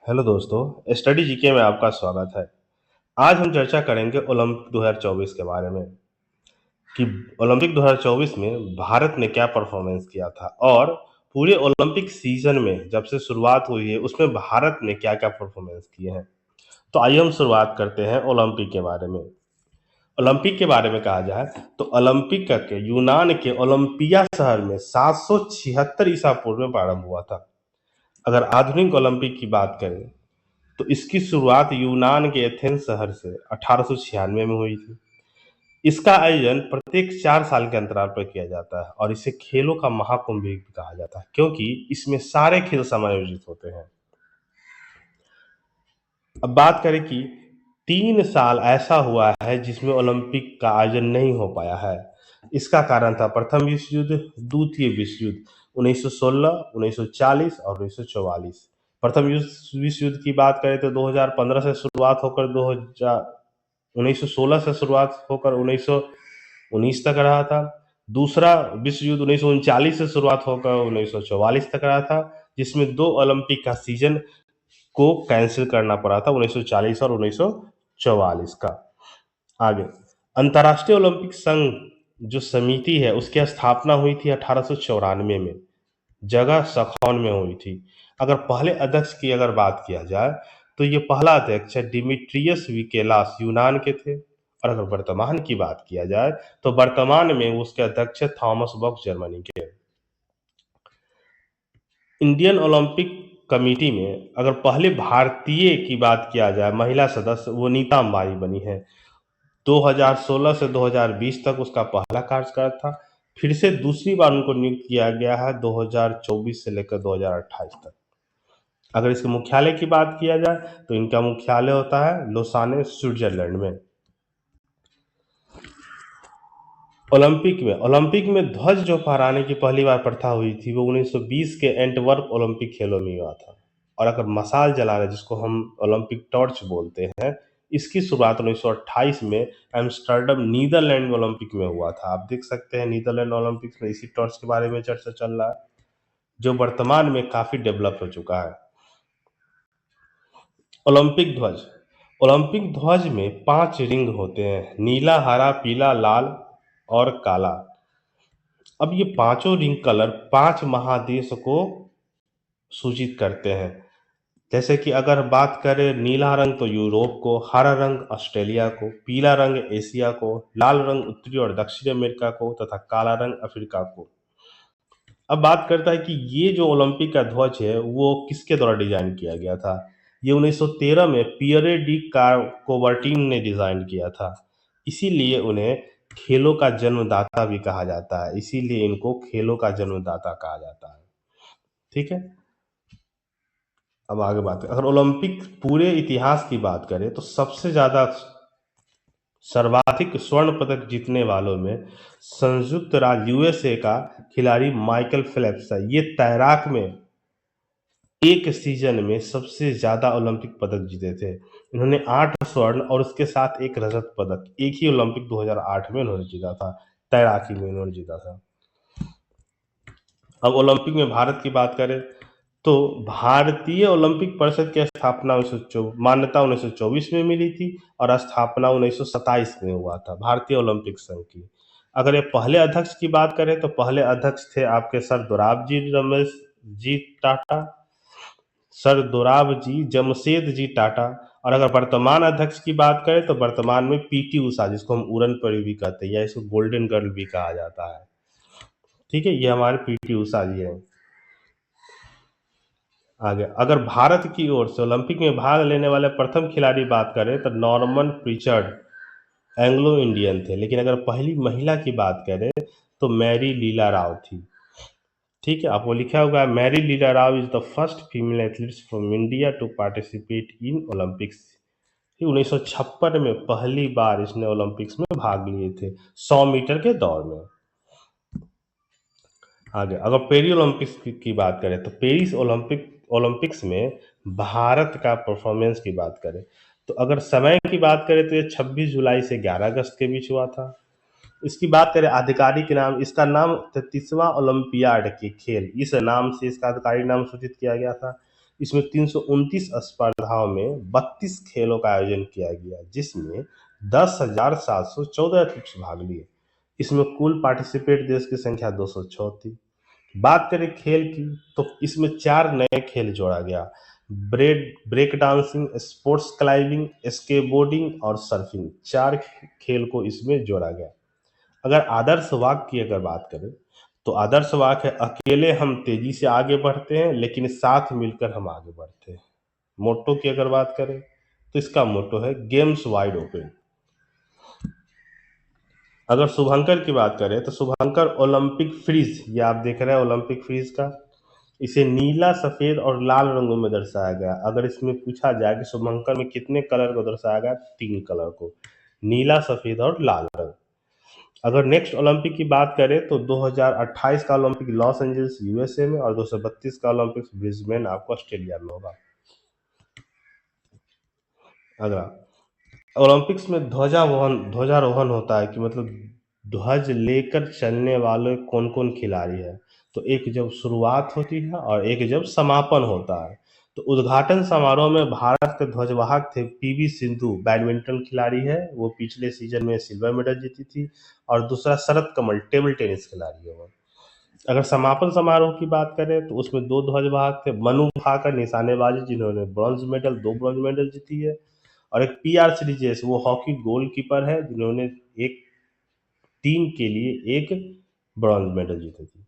Hello दोस्तों, study GK में आपका स्वागत है। आज हम चर्चा करेंगे ओलंपिक 2024 के बारे में कि ओलंपिक 2024 में भारत ने क्या परफॉर्मेंस किया था और पूरे ओलंपिक सीजन में जब से शुरुआत हुई है उसमें भारत ने क्या-क्या परफॉर्मेंस किए हैं। तो आइए हम शुरुआत करते हैं ओलंपिक के बारे में। ओलंपिक के बारे में कहा जाए तो ओलंपिक का के यूनान के ओलंपिया शहर में 776 ईसा पूर्व में प्रारंभ हुआ था। अगर आधुनिक ओलंपिक की बात करें तो इसकी शुरुआत यूनान के एथेंस शहर से 1896 में हुई थी। इसका आयोजन प्रत्येक 4 साल के अंतराल पर किया जाता है और इसे खेलों का महाकुंभ भी कहा जाता है क्योंकि इसमें सारे खेल समायोजित होते हैं। अब बात करें कि 3 साल ऐसा हुआ है जिसमें ओलंपिक का आयोजन नहीं हो पाया है। इसका कारण था प्रथम विश्व युद्ध, द्वितीय विश्व युद्ध 1916, 1940 और 1944। प्रथम विश्व युद्ध की बात करें तो 2015 से शुरुआत होकर 1916 से शुरुआत होकर 1919 तक रहा था। दूसरा विश्व युद्ध 1939 से शुरुआत होकर 1944 तक रहा था, जिसमें 2 ओलंपिक का सीजन को कैंसिल करना पड़ा था 1940 और 1944 का। आगे अंतर्राष्ट्रीय ओलंपिक संघ जो समिति है उसकी स्थापना हुई थी 1894 में। जगह सखौन में हुई थी। अगर पहले अध्यक्ष की अगर बात किया जाए तो ये पहला अध्यक्ष डिमिट्रियस विकेलास यूनान के थे और अगर वर्तमान की बात किया जाए तो वर्तमान में उसके अध्यक्ष थॉमस बॉक जर्मनी के। इंडियन ओलंपिक कमेटी में अगर पहले भारतीय की बात किया जाए महिला सदस्य वो नीता अंबानी बनी है। 2016 से 2020 तक उसका पहला कार्यकाल था। फिर से दूसरी बार उनको नियुक्त किया गया है 2024 से लेकर 2028 तक। अगर इसके मुख्यालय की बात किया जाए तो इनका मुख्यालय होता है लोसाने स्विट्जरलैंड में। ओलंपिक में ध्वज जो फहराने की पहली बार प्रथा हुई थी वो 1920 के एंटवर्प ओलंपिक खेलों में हुआ था। और अगर मशाल जलाना जिसको हम ओलंपिक टॉर्च बोलते हैं, इसकी शुरुआत 1928 में एम्स्टर्डम नीदरलैंड ओलंपिक में हुआ था। आप देख सकते हैं नीदरलैंड ओलंपिक्स में इसी टॉर्च के बारे में चर्चा चल रहा है, जो वर्तमान में काफी डेवलप हो चुका है। ओलंपिक ध्वज ओलंपिक ध्वज में 5 रिंग होते हैं, नीला, हरा, पीला, लाल और काला। अब ये पांचों रिंग कलर 5 महादेश को सूचित करते हैं। जैसे कि अगर बात करें नीला रंग तो यूरोप को, हरा रंग ऑस्ट्रेलिया को, पीला रंग एशिया को, लाल रंग उत्तरी और दक्षिण अमेरिका को तथा काला रंग अफ्रीका को। अब बात करता है कि ये जो ओलंपिक का ध्वज है वो किसके द्वारा डिजाइन किया गया था। ये 1913 में पियरे डी कोवर्टिन ने डिजाइन किया था। इसीलिए उन्हें खेलों का जन्मदाता भी कहा जाता है, इसीलिए इनको खेलों का जन्मदाता कहा जाता है। ठीक है। अब आगे बात करें, अगर ओलंपिक पूरे इतिहास की बात करें तो सबसे ज्यादा सर्वाधिक स्वर्ण पदक जीतने वालों में संयुक्त राज्य यूएसए का खिलाड़ी माइकल फेल्प्स है। ये तैराक में एक सीजन में सबसे ज्यादा ओलंपिक पदक जीते थे। इन्होंने 8 स्वर्ण और उसके साथ एक रजत पदक एक ही ओलंपिक 2008 में उन्होंने जीता था। तैराकी में उन्होंने जीता था। अब ओलंपिक में भारत की बात करें तो भारतीय ओलंपिक परिषद की स्थापना मान्यता 1924 में मिली थी और स्थापना 1927 में हुआ था भारतीय ओलंपिक संघ की। अगर ये पहले अध्यक्ष की बात करें तो पहले अध्यक्ष थे आपके सर दोराबजी रमेश जी टाटा, सर दोराबजी जमशेद जी टाटा। और अगर वर्तमान अध्यक्ष की बात करें तो वर्तमान में पीटी उषा, जिसको हम उड़न परी भी कहते हैं या इसको गोल्डन गर्ल भी कहा जाता है। ठीक है, ये हमारे पीटी उषा जी हैं। आगे अगर भारत की ओर से ओलंपिक में भाग लेने वाले प्रथम खिलाड़ी बात करें तो नॉर्मन प्रिचर्ड एंग्लो इंडियन थे। लेकिन अगर पहली महिला की बात करें तो मैरी लीला राव थी। ठीक है, आपको लिखा होगा Mary Leela Rao is the first female athlete from India to participate in Olympics. 1956 में पहली बार इसने ओलंपिक्स में भाग लिए थे 100 मीटर के दौड़ में। आगे अगर पेरिस ओलंपिक्स की बात करें तो पेरिस ओलंपिक्स में भारत का परफॉर्मेंस की बात करें तो अगर समय की बात करें तो ये 26 जुलाई से 11 अगस्त के बीच हुआ था। इसकी बात करें आधिकारिक नाम, इसका नाम 33वां ओलंपियाड के खेल, इस नाम से इसका आधिकारिक नाम सूचित किया गया था। इसमें 329 स्पर्धाओं में 32 खेलों का आयोजन किया गया, जिसमें 10,714 एथलीट्स भाग लिए। इसमें कुल पार्टिसिपेट देश की संख्या 206 थी। बात करें खेल की, तो इसमें 4 नए खेल जोड़ा गया: break dancing, sports climbing, skateboarding और सर्फिंग। 4 खेल को इसमें जोड़ा गया। अगर आदर्श वाक्य की अगर बात करें, तो आदर्श वाक्य है: अकेले हम तेजी से आगे बढ़ते हैं, लेकिन साथ मिलकर हम आगे बढ़ते हैं। मोटो की अगर बात करें, तो इसका मोटो है गेम्स वाइड ओपन। अगर शुभंकर की बात करें, तो शुभंकर ओलंपिक फ्रीज, ये आप देख रहे हैं ओलंपिक फ्रीज का, इसे नीला, सफेद और लाल रंगों में दर्शाया गया। अगर इसमें पूछा जाए कि शुभंकर में कितने कलर को दर्शाया गया, 3 कलर को: नीला, सफेद और लाल रंग। अगर नेक्स्ट ओलंपिक की बात करें, तो 2028 का ओलंपिक लॉस एंजल्स यूएसए में और 232 का ओलंपिक ब्रिस्बेन आपको ऑस्ट्रेलिया में होगा। अगला, ओलंपिक्स में ध्वजारोहण होता है कि मतलब ध्वज लेकर चलने वाले कौन कौन खिलाड़ी है। तो एक जब शुरुआत होती है और एक जब समापन होता है। तो उद्घाटन समारोह में भारत के ध्वजवाहक थे पीवी सिंधु, बैडमिंटन खिलाड़ी है, वो पिछले सीजन में सिल्वर मेडल जीती थी। और दूसरा शरत कमल, टेबल टेनिस खिलाड़ी है वो। अगर समापन समारोह की बात करें, तो उसमें 2 ध्वजवाहक थे: मनु भाकर, निशानेबाजी, जिन्होंने ब्रॉन्ज मेडल 2 ब्रॉन्ज मेडल जीती है। और एक पीआर सीरीजेस, वो हॉकी गोलकीपर है, जिन्होंने एक टीम के लिए एक ब्रॉन्ज मेडल जीती थी।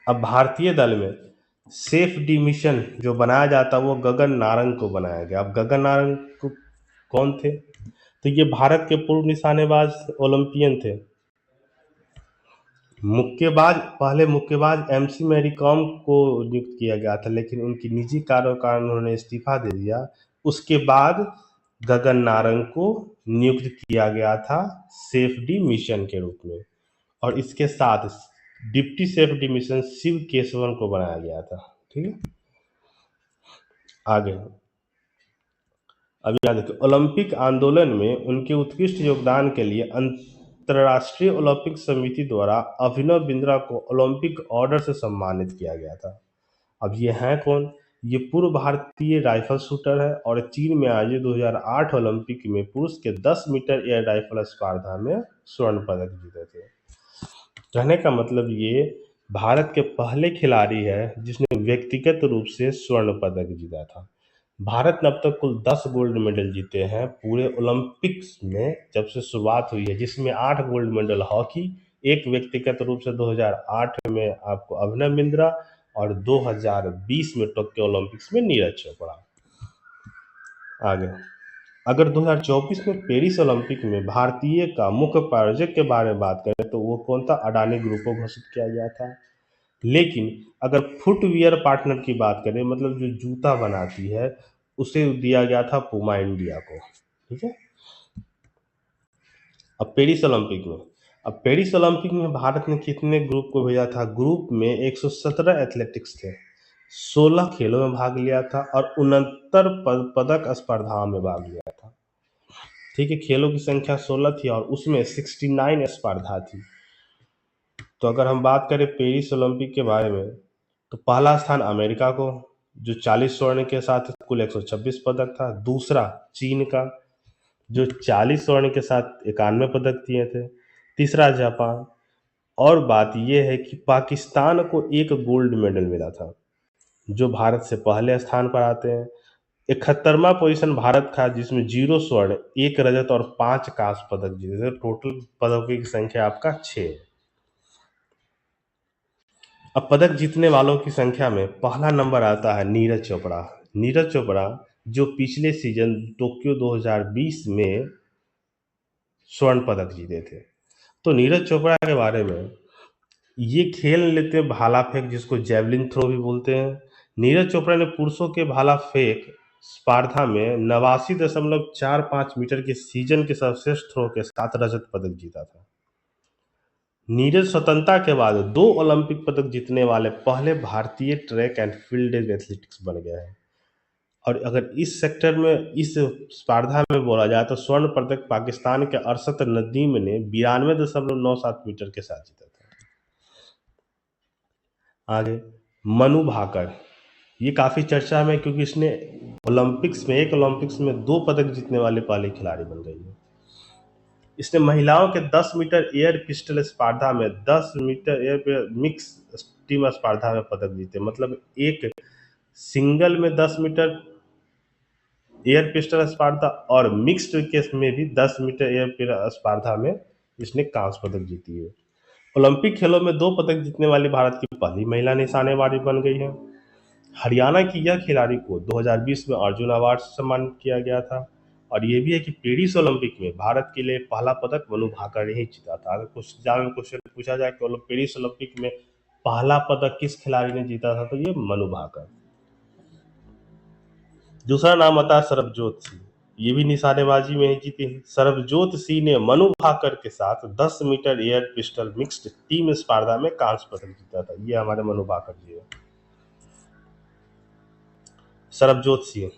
अब भारतीय दल में सेफ डी मिशन जो बनाया जाता है, वो गगन नारंग को बनाया गया। अब गगन नारंग कौन थे? तो ये भारत के पूर्व निशानेबाज ओलंपियन थे। पहले मुक्केबाज एमसी मैरी कॉम को नियुक्त किया गया था, लेकिन उनकी निजी कारणों के कारण उन्होंने इस्तीफा दे दिया। उसके बाद गगन नारंग को नियुक्त किया गया था सेफ्टी मिशन के रूप में, और इसके साथ डिप्टी सेफ्टी मिशन शिव केशवन को बनाया गया था। ठीक है, आगे अब यहाँ देखिए, ओलंपिक आंदोलन में उनके उत्कृष्ट योगदान के लिए अंतर्राष्ट्रीय ओलंपिक समिति द्वारा अभिनव बिंद्रा को ओलंपिक ऑर्डर से सम्मानित किया गया था। अब ये हैं कौन? ये पूर्व भारतीय राइफल शूटर है और चीन में आयोजित 2008 ओलंपिक में पुरुष के 10 मीटर एयर राइफल स्पर्धा में स्वर्ण पदक जीते थे। कहने का मतलब ये भारत के पहले खिलाड़ी है जिसने व्यक्तिगत रूप से स्वर्ण पदक जीता था। भारत ने अब तक कुल 10 गोल्ड मेडल जीते हैं पूरे ओलंपिक्स में जब से शुरुआत हुई है, जिसमें 8 गोल्ड मेडल हॉकी, एक व्यक्तिगत रूप से 2008 में आपको अभिनव बिंद्रा, और 2020 में टोक्यो ओलंपिक्स में नीरज चोपड़ा। आगे, अगर 2024 में पेरिस ओलंपिक में भारतीय का मुख्य प्रायोजक के बारे में बात करें, तो वो कौन था? अडानी ग्रुप को घोषित किया गया था। लेकिन अगर फुटवियर पार्टनर की बात करें, मतलब जो जूता बनाती है, उसे दिया गया था पूमा इंडिया को। ठीक है, अब पेरिस ओलंपिक में भारत ने कितने ग्रुप को भेजा था? ग्रुप में 117 एथलेटिक्स थे, 16 खेलों में भाग लिया था और 69 पदक स्पर्धाओं में भाग लिया था। ठीक है, खेलों की संख्या 16 थी और उसमें 69 स्पर्धा थी। तो अगर हम बात करें पेरिस ओलंपिक के बारे में, तो पहला स्थान अमेरिका को, जो 40 स्वर्ण के साथ कुल 126 पदक था। दूसरा चीन का, जो 40 स्वर्ण के साथ 91 पदक दिए थे। तीसरा जापान। और बात यह है कि पाकिस्तान को एक गोल्ड मेडल मिला था, जो भारत से पहले स्थान पर आते हैं। 71वां पोजीशन भारत का, जिसमें 0 स्वर्ण, 1 रजत और 5 कांस्य पदक जीते थे। टोटल पदकों की संख्या आपका 6 है। अब पदक जीतने वालों की संख्या में पहला नंबर आता है नीरज चोपड़ा। नीरज चोपड़ा जो पिछले सीजन टोक्यो 2020 में स्वर्ण पदक जीते थे। तो नीरज चोपड़ा के बारे में, ये खेल लेते हैं भाला फेंक, जिसको जेवलिन थ्रो भी बोलते हैं। नीरज चोपड़ा ने पुरुषों के भाला फेंक स्पर्धा में 89.45 मीटर के सीजन के सर्वश्रेष्ठ थ्रो के साथ रजत पदक जीता था। नीरज स्वतंत्रता के बाद 2 ओलंपिक पदक जीतने वाले पहले भारतीय ट्रैक एंड फील्ड एथलेटिक्स बन गए हैं। और अगर इस सेक्टर में, इस स्पर्धा में बोला जाए, तो स्वर्ण पदक पाकिस्तान के अरशद नदीम ने 92.97 मीटर के साथ जीता था। आगे, मनु भाकर। ये काफ़ी चर्चा में, क्योंकि इसने एक ओलंपिक्स में 2 पदक जीतने वाले पहले खिलाड़ी बन गई है। इसने महिलाओं के 10 मीटर एयर पिस्टल स्पर्धा में 10 मीटर एयर मिक्स टीम स्पर्धा में पदक जीते। मतलब एक सिंगल में 10 मीटर एयर पिस्टल स्पर्धा और मिक्स्ड केस में भी 10 मीटर एयर स्पर्धा में इसने कांस्य पदक जीती है। ओलंपिक खेलों में 2 पदक जीतने वाली भारत की पहली महिला निशानेबाज बन गई है। हरियाणा की यह खिलाड़ी को 2020 में अर्जुन अवार्ड से सम्मानित किया गया था। और ये भी है कि पेरिस ओलंपिक में भारत के लिए पहला पदक मनु भाकर ने ही जीता था। अगर कुछ एग्जाम में क्वेश्चन पूछा जाए कि पेरिस ओलंपिक में पहला पदक किस खिलाड़ी ने जीता था, तो ये मनु भाकर। दूसरा नाम आता है सरबजोत सिंह। ये भी निशानेबाजी में ही जीते हैं। सरबजोत सिंह ने मनु भाकर के साथ 10 metre air pistol mixed team स्पर्धा में कांस्य पदक जीता था। ये हमारे मनु भाकर जी है। सरबजोत सिंह।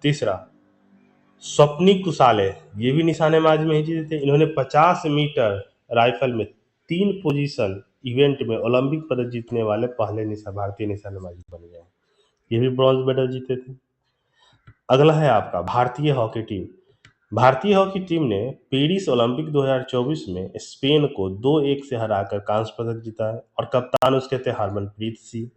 तीसरा स्वप्नी कुसाले, ये भी निशानेबाजी में ही जीते थे। इन्होंने 50 मीटर राइफल में 3 पोजीशन इवेंट में ओलंपिक पदक जीतने वाले पहले भारतीय निशानेबाजी बन गए। ये भी ब्रॉन्ज मेडल जीते थे। अगला है आपका भारतीय हॉकी टीम। भारतीय हॉकी टीम ने पेरिस ओलंपिक 2024 में स्पेन को 2-1 से हराकर कांस्य पदक जीता है और कप्तान उसके थे हरमनप्रीत सिंह।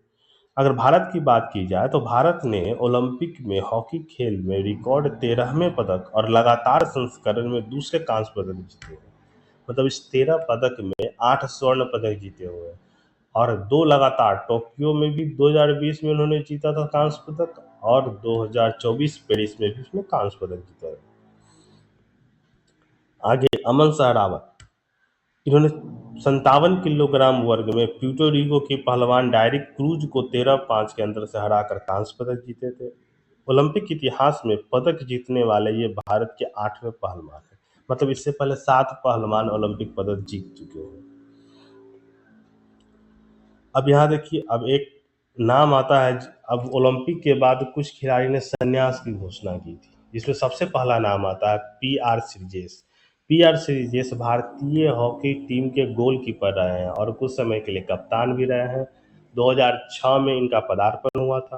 अगर भारत की बात की जाए तो भारत ने ओलंपिक में हॉकी खेल में रिकॉर्ड 13वें पदक और लगातार संस्करण में दूसरे कांस्य पदक जीते हैं। मतलब इस 13 पदक में 8 स्वर्ण पदक जीते हुए हैं और 2 लगातार टोक्यो में भी 2020 में उन्होंने जीता था कांस्य पदक और 2024 पेरिस में भी उसने कांस्य पदक जीता है। आगे अमन सहरावत, इन्होंने 57 किलोग्राम वर्ग में प्यूर्टो के पहलवान डायरेक क्रूज को 13-5 के अंतर से हराकर कांस्य पदक जीते थे। ओलंपिक इतिहास में पदक जीतने वाले ये भारत के 8वें पहलवान हैं। मतलब इससे पहले 7 पहलवान ओलंपिक पदक जीत चुके हैं। अब यहाँ देखिए, अब एक नाम आता है। अब ओलंपिक के बाद कुछ खिलाड़ी ने संन्यास की घोषणा की थी, जिसमें सबसे पहला नाम आता है पी.आर. श्रीजेश। पी.आर. श्रीजेश भारतीय हॉकी टीम के गोलकीपर रहे हैं और कुछ समय के लिए कप्तान भी रहे हैं। 2006 में इनका पदार्पण हुआ था।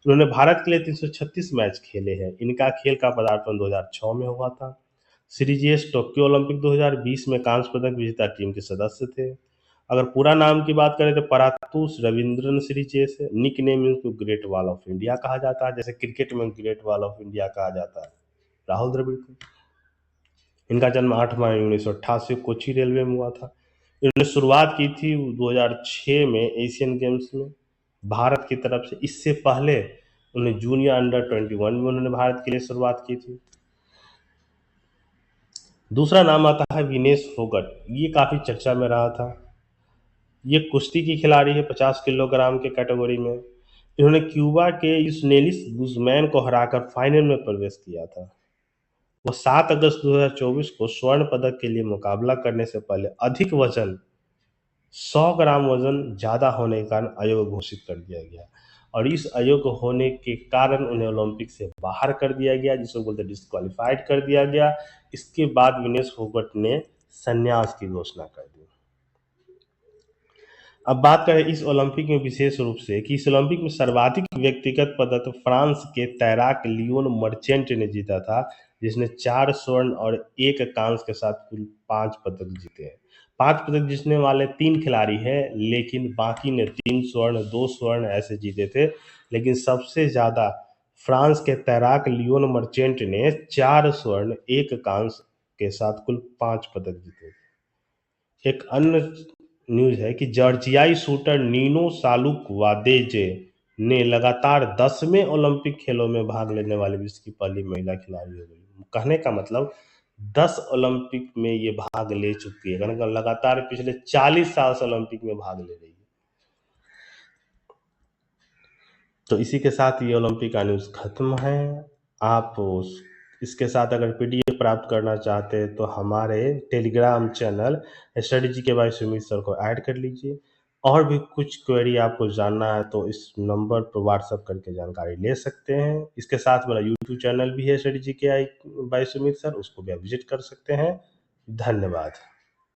उन्होंने भारत के लिए 336 मैच खेले हैं। इनका खेल का पदार्पण 2006 में हुआ था। श्रीजेश टोक्यो ओलंपिक 2020 में कांस्य पदक विजेता टीम के सदस्य थे। अगर पूरा नाम की बात करें तो परातुष रविंद्रन श्रीजेश है। निक नेम इनको ग्रेट वॉल ऑफ इंडिया कहा जाता है, जैसे क्रिकेट में ग्रेट वॉल ऑफ इंडिया कहा जाता है राहुल द्रविड़ को। इनका जन्म 8 मई 1988 कोची रेलवे में हुआ था। इन्होंने शुरुआत की थी 2006 में एशियन गेम्स में भारत की तरफ से। इससे पहले उन्हें जूनियर अंडर 21 में उन्होंने भारत के लिए शुरुआत की थी। दूसरा नाम आता है विनेश फोगट। ये काफी चर्चा में रहा था। ये कुश्ती की खिलाड़ी है 50 किलोग्राम के कैटेगरी में। इन्होंने क्यूबा के यूसनेलिस गुज़मैन को हराकर फाइनल में प्रवेश किया था। वो 7 अगस्त 2024 को स्वर्ण पदक के लिए मुकाबला करने से पहले अधिक वजन 100 ग्राम वजन ज़्यादा होने के कारण अयोग्य घोषित कर दिया गया और इस अयोग्य होने के कारण उन्हें ओलंपिक से बाहर कर दिया गया, जिसको बोलते डिस्क्वालीफाइड कर दिया गया। इसके बाद विनेश फोगट ने संन्यास की घोषणा कर दी। अब बात करें इस ओलंपिक में विशेष रूप से कि इस ओलंपिक में सर्वाधिक व्यक्तिगत पदक फ्रांस के तैराक लियोन मर्चेंट ने जीता था, जिसने 4 स्वर्ण और 1 कांस्य के साथ कुल 5 पदक जीते हैं। 5 पदक जीतने वाले 3 खिलाड़ी हैं, लेकिन बाकी ने 3 स्वर्ण 2 स्वर्ण ऐसे जीते थे। लेकिन सबसे ज़्यादा फ्रांस के तैराक लियोन मर्चेंट ने 4 स्वर्ण 1 कांस्य के साथ कुल 5 पदक जीते थे। एक अन्य न्यूज़ है कि जॉर्जियाई शूटर नीनो सालुक-वादेजे ने लगातार 10वें ओलंपिक खेलों में भाग लेने वाली विश्व की पहली महिला खिलाड़ी हो गई। कहने का मतलब 10 ओलंपिक में ये भाग ले चुकी है। लगातार पिछले 40 साल से ओलंपिक में भाग ले रही है। तो इसी के साथ ये ओलंपिक का न्यूज़ खत्म है। आप इसके साथ अगर पीडीएफ प्राप्त करना चाहते हैं तो हमारे टेलीग्राम चैनल स्टडी जी के बाय सुमित सर को ऐड कर लीजिए। और भी कुछ क्वेरी आपको जानना है तो इस नंबर पर व्हाट्सएप करके जानकारी ले सकते हैं। इसके साथ मेरा यूट्यूब चैनल भी है स्टडी जी के बाय सुमित सर, उसको भी आप विजिट कर सकते हैं। धन्यवाद।